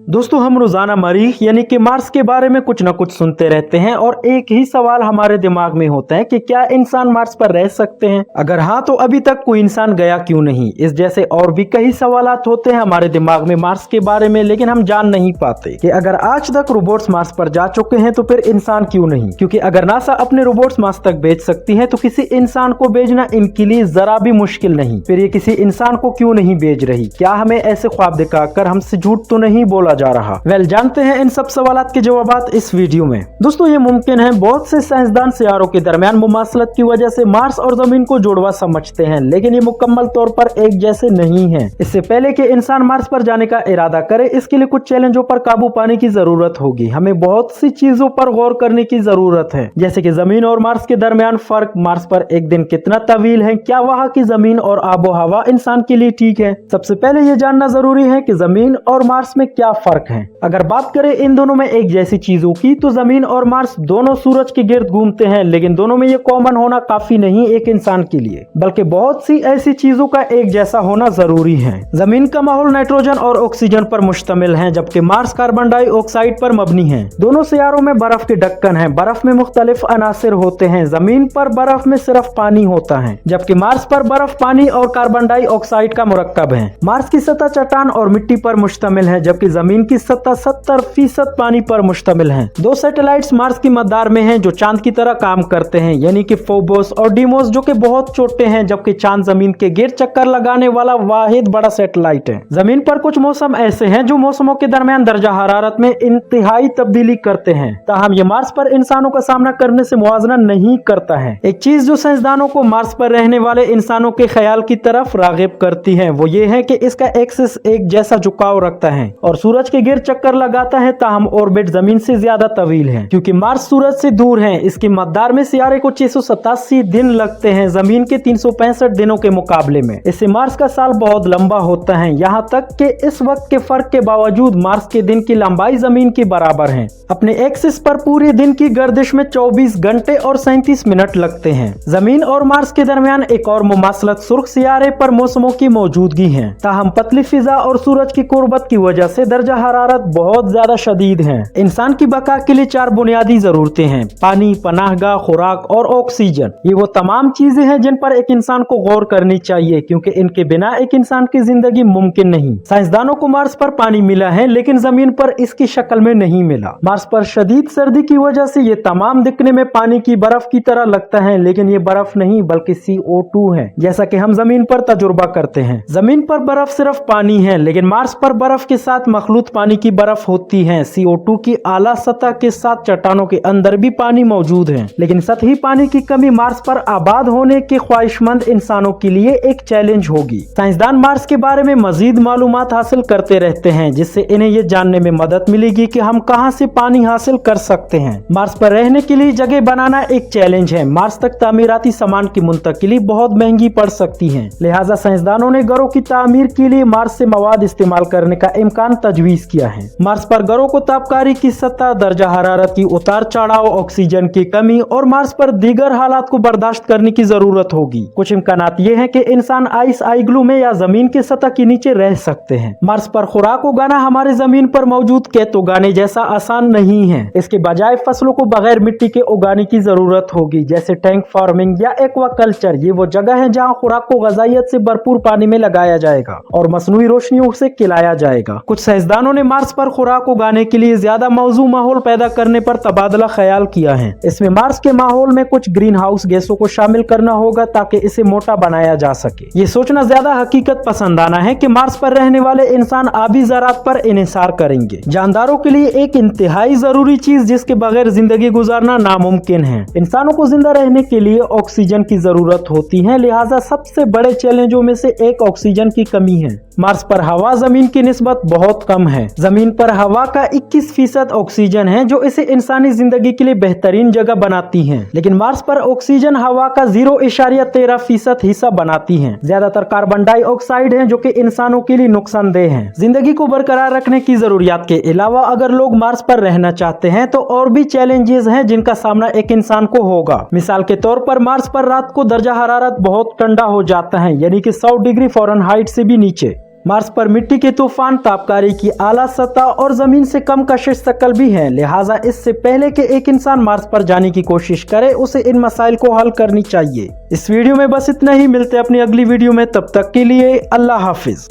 दोस्तों हम रोजाना मरीख यानी कि मार्स के बारे में कुछ न कुछ सुनते रहते हैं और एक ही सवाल हमारे दिमाग में होता है कि क्या इंसान मार्स पर रह सकते हैं? अगर हाँ तो अभी तक कोई इंसान गया क्यों नहीं? इस जैसे और भी कई सवालात होते हैं हमारे दिमाग में मार्स के बारे में, लेकिन हम जान नहीं पाते कि अगर आज तक रोबोट्स मार्स पर जा चुके हैं तो फिर इंसान क्यों नहीं? क्योंकि अगर नासा अपने रोबोट्स मार्स तक भेज सकती है तो किसी इंसान को भेजना इनके लिए जरा भी मुश्किल नहीं। फिर ये किसी इंसान को क्यों नहीं भेज रही? क्या हमें ऐसे ख्वाब दिखाकर हमसे झूठ तो नहीं बोला जा रहा? जानते हैं इन सब सवालात के जवाबात इस वीडियो में। दोस्तों ये मुमकिन है, बहुत से साइंसदान सियारों के दरमियान मुमासलत की वजह से मार्स और जमीन को जुड़वा समझते हैं, लेकिन ये मुकम्मल तौर पर एक जैसे नहीं है। इससे पहले कि इंसान मार्स पर जाने का इरादा करे, इसके लिए कुछ चैलेंजों पर काबू पाने की जरूरत होगी। हमें बहुत सी चीजों पर गौर करने की जरूरत है, जैसे कि जमीन और मार्स के दरमियान फर्क, मार्स पर एक दिन कितना तवील है, क्या वहाँ की जमीन और आबो हवा इंसान के लिए ठीक है। सबसे पहले ये जानना जरूरी है कि जमीन और मार्स में क्या फर्क है। अगर बात करें इन दोनों में एक जैसी चीजों की, तो जमीन और मार्स दोनों सूरज के गिर्द घूमते हैं, लेकिन दोनों में ये कॉमन होना काफी नहीं एक इंसान के लिए, बल्कि बहुत सी ऐसी चीजों का एक जैसा होना जरूरी है। जमीन का माहौल नाइट्रोजन और ऑक्सीजन पर मुश्तमिल है, जबकि मार्स कार्बन डाइऑक्साइड पर मबनी है। दोनों सियारों में बर्फ के ढक्कन है, बर्फ में मुख्तलिफ अनासिर होते हैं। जमीन पर बर्फ में सिर्फ पानी होता है, जबकि मार्स पर बर्फ, पानी और कार्बन डाइऑक्साइड का मुरक्कब है। मार्स की सतह चट्टान और मिट्टी पर मुश्तमिल है, जबकि जमीन की सतह 70% पानी पर मुश्तमिल है। दो सैटेलाइट्स मार्स की मदार में हैं जो चांद की तरह काम करते हैं, यानी कि फोबोस और डीमोस, जो कि बहुत छोटे हैं, जबकि चांद जमीन के गिर्द चक्कर लगाने वाला वाहिद बड़ा सैटेलाइट है। जमीन पर कुछ मौसम ऐसे हैं जो मौसमों के दरमियान दर्जा हरारत में इंतहाई तब्दीली करते हैं, ताहम ये मार्स पर इंसानों का सामना करने से मुआवजा नहीं करता है। एक चीज जो साइंसदानों को मार्स पर रहने वाले इंसानों के ख्याल की तरफ रागिब करती है वो ये है कि इसका एक्सिस एक जैसा झुकाव रखता है और सूरज के गिर्द चक्कर लगाता है, ताहम ऑर्बिट जमीन से ज्यादा तवील है। क्योंकि मार्स सूरज से दूर है, इसकी मदार में सियारे को 687 दिन लगते हैं जमीन के 365 दिनों के मुकाबले में। इससे मार्स का साल बहुत लंबा होता है, यहाँ तक कि इस वक्त के फर्क के बावजूद मार्स के दिन की लंबाई जमीन के बराबर है। अपने एक्सिस पर पूरे दिन की गर्दिश में 24 घंटे और 37 मिनट लगते हैं। जमीन और मार्स के दरमियान एक और मुमासलत सुर्ख सियारे पर मौसमों की मौजूदगी है, ताहम पतली फिजा और सूरज की कुर्बत की वजह से दर्जा हरारत बहुत ज्यादा शदीद है। इंसान की बका के लिए 4 बुनियादी जरूरतें हैं: पानी, पनाहगाह, खुराक और ऑक्सीजन। ये वो तमाम चीजें हैं जिन पर एक इंसान को गौर करनी चाहिए, क्योंकि इनके बिना एक इंसान की जिंदगी मुमकिन नहीं। साइंसदानों को मार्स पर पानी मिला है, लेकिन जमीन पर इसकी शक्ल में नहीं मिला। मार्स पर शदीद सर्दी की वजह से ये तमाम दिखने में पानी की बर्फ की तरह लगता है, लेकिन ये बर्फ नहीं बल्कि CO2 है, जैसा कि हम जमीन पर तजुर्बा करते हैं। जमीन पर बर्फ सिर्फ पानी है, लेकिन मार्स पर बर्फ के साथ मखलूत पानी की बर्फ होती है। CO2 की आला सतह के साथ चट्टानों के अंदर भी पानी मौजूद है, लेकिन सतही पानी की कमी मार्स पर आबाद होने के ख्वाहिशमंद इंसानों के लिए एक चैलेंज होगी। साइंसदान मार्स के बारे में मजीद मालूमात हासिल करते रहते हैं, जिससे इन्हें ये जानने में मदद मिलेगी कि हम कहां से पानी हासिल कर सकते हैं। मार्स पर रहने के लिए जगह बनाना एक चैलेंज है। मार्स तक तामीराती सामान की मुंतकिली बहुत महंगी पड़ सकती है, लिहाजा साइंसदानों ने घरों की तामीर के लिए मार्स से मवाद इस्तेमाल करने का इम्कान तजवीज किया है। मार्स पर घरों को तापकारी की सतह, दर्जा हरारत की उतार चढ़ाव, ऑक्सीजन की कमी और मार्स पर दीगर हालात को बर्दाश्त करने की जरूरत होगी। कुछ इम्कानात ये हैं कि इंसान आइस आइग्लू में या जमीन के सतह के नीचे रह सकते हैं। मार्स पर खुराक उगाना हमारे जमीन पर मौजूद खेत उगाने जैसा आसान नहीं है। इसके बजाय फसलों को बगैर मिट्टी के उगाने की जरूरत होगी, जैसे टैंक फार्मिंग या एक्वाकल्चर। ये वो जगह है जहाँ खुराक को ग़िज़ाइयत से भरपूर पानी में लगाया जाएगा और मसनूई रोशनियों से खिलाया जाएगा। कुछ साइंसदानों ने मार्स पर खुराक उगाने के लिए ज्यादा मौजू माहौल पैदा करने पर तबादला ख्याल किया है। इसमें मार्स के माहौल में कुछ ग्रीन हाउस गैसों को शामिल करना होगा ताकि इसे मोटा बनाया जा सके। ये सोचना ज्यादा हकीकत पसंदाना है कि मार्स पर रहने वाले इंसान आबी ज़रात पर इन्हिसार करेंगे। जानदारों के लिए एक इंतहाई जरूरी चीज जिसके बगैर जिंदगी गुजारना नामुमकिन है। इंसानों को जिंदा रहने के लिए ऑक्सीजन की जरूरत होती है, लिहाजा सबसे बड़े चैलेंजों में से एक ऑक्सीजन की कमी है। मार्स पर हवा जमीन की निस्बत बहुत कम है। जमीन पर हवा का 21% ऑक्सीजन है, जो इसे इंसानी जिंदगी के लिए बेहतरीन जगह बनाती है, लेकिन मार्स पर ऑक्सीजन हवा का 0.13% हिस्सा बनाती है। ज्यादातर कार्बन डाइऑक्साइड है, जो कि इंसानों के लिए नुकसानदेह है। जिंदगी को बरकरार रखने की जरूरियात के अलावा अगर लोग मार्स पर रहना चाहते हैं तो और भी चैलेंजेस हैं जिनका सामना एक इंसान को होगा। मिसाल के तौर पर मार्स पर रात को दर्जा हरारत बहुत ठंडा हो जाता है, यानी कि 100 डिग्री फ़ारेनहाइट से भी नीचे। मार्स पर मिट्टी के तूफान, तापकारी की आला सतह और जमीन से कम कशिश शकल भी है। लिहाजा इससे पहले कि एक इंसान मार्स पर जाने की कोशिश करे, उसे इन मसाइल को हल करनी चाहिए। इस वीडियो में बस इतना ही। मिलते हैं अपनी अगली वीडियो में, तब तक के लिए अल्लाह हाफिज।